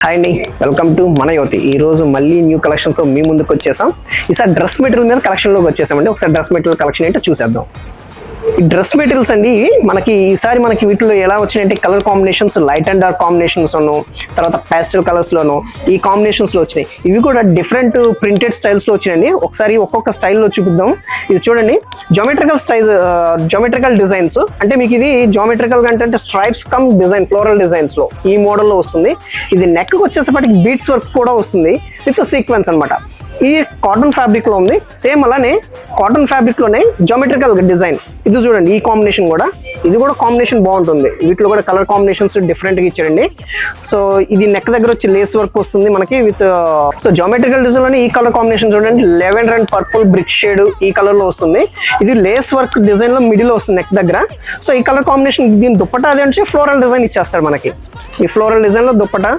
Hi అండి, welcome to మన యువతి. ఈ రోజు మళ్ళీ న్యూ కలెక్షన్తో మీ ముందుకు వచ్చేసాం. ఈసారి డ్రెస్ మెటీరియల్ మీద కలెక్షన్లోకి వచ్చేసామండి. ఒకసారి డ్రెస్ మెటీరియల్ కలెక్షన్ ఏంటో చూసేద్దాం. ఈ డ్రెస్ మెటీరియల్స్ అండి మనకి ఈసారి వీటిలో ఎలా వచ్చినాయంటే colour combinations light and dark combinations లోను, తర్వాత ప్యాస్టల్ కలర్స్ లోను ఈ కాంబినేషన్స్ లో వచ్చినాయి. ఇవి కూడా డిఫరెంట్ ప్రింటెడ్ స్టైల్స్ లో వచ్చినాయండి. ఒకసారి ఒక్కొక్క స్టైల్లో చూపిద్దాం. ఇది చూడండి, జామెట్రికల్ డిజైన్స్. అంటే మీకు ఇది జామెట్రికల్ అంటే stripes come design floral designs లో ఈ మోడల్లో వస్తుంది. ఇది నెక్ వచ్చేసరికి బీట్స్ వర్క్ కూడా వస్తుంది విత్ సీక్వెన్స్ అనమాట. ఈ కాటన్ ఫ్యాబ్రిక్ లో ఉంది. సేమ్ అలానే కాటన్ ఫ్యాబ్రిక్ లోనే జామెట్రికల్ డిజైన్. ఇది చూడండి, ఈ కాంబినేషన్ కూడా ఇది కూడా కాంబినేషన్ బాగుంటుంది. వీటిలో కూడా కలర్ కాంబినేషన్స్ డిఫరెంట్ గా ఇచ్చారండి. సో ఇది నెక్ దగ్గర వచ్చి లేస్ వర్క్ వస్తుంది మనకి విత్ జామెట్రికల్ డిజైన్ లోనే ఈ కలర్ కాంబినేషన్ చూడండి, lavender and purple brick shade ఈ కలర్ లో వస్తుంది. ఇది లేస్ వర్క్ డిజైన్ లో మిడిల్ వస్తుంది నెక్ దగ్గర. సో ఈ కలర్ కాంబినేషన్ దీని దుప్పటా అది వచ్చి ఫ్లోరల్ డిజైన్ ఇచ్చేస్తాడు మనకి. ఈ ఫ్లోరల్ డిజైన్ లో dupatta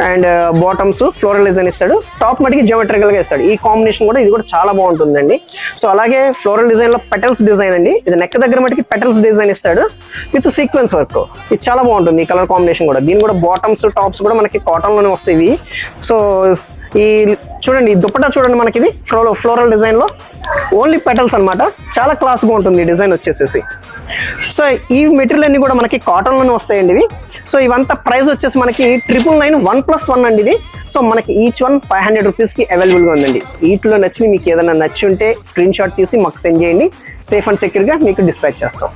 and bottoms floral design ఇస్తాడు. టాప్ మటుకి జియోమెట్రికల్ గా ఇస్తాడు. ఈ కాంబినేషన్ కూడా ఇది కూడా చాలా బాగుంటుందండి. సో అలాగే ఫ్లోరల్ డిజైన్ లో పెటల్స్ డిజైన్ అండి. ఇది నెక్ దగ్గర మటుకి పెటల్స్ డిజైన్ ఇస్తాడు విత్ సీక్వెన్స్ వర్క్. ఇది చాలా బాగుంటుంది ఈ కలర్ కాంబినేషన్ కూడా. దీని కూడా బాటమ్స్ టాప్స్ కూడా మనకి కాటన్ లోనే వస్తాయి. సో ఈ చూడండి, ఈ దుప్పటా చూడండి, మనకి ఇది ఫ్లోరల్ డిజైన్ లో ఓన్లీ పెటల్స్ అనమాట. చాలా క్లాస్ గా ఉంటుంది ఈ డిజైన్ వచ్చేసేసి. సో ఈ మెటీరియల్ అన్ని కూడా మనకి కాటన్ లోనే వస్తాయండి ఇవి. సో ఇవంతా ప్రైస్ వచ్చేసి మనకి 999 1+1 అండి ఇది. సో మనకి ఈచ్ వన్ 500 రూపీస్ కి అవైలబుల్ గా ఉందండి. వీటిలో నచ్చి మీకు ఏదైనా నచ్చి ఉంటే స్క్రీన్ షాట్ తీసి మాకు సెండ్ చేయండి. సేఫ్ అండ్ సెక్యూర్ గా మీకు డిస్పాచ్ చేస్తాం.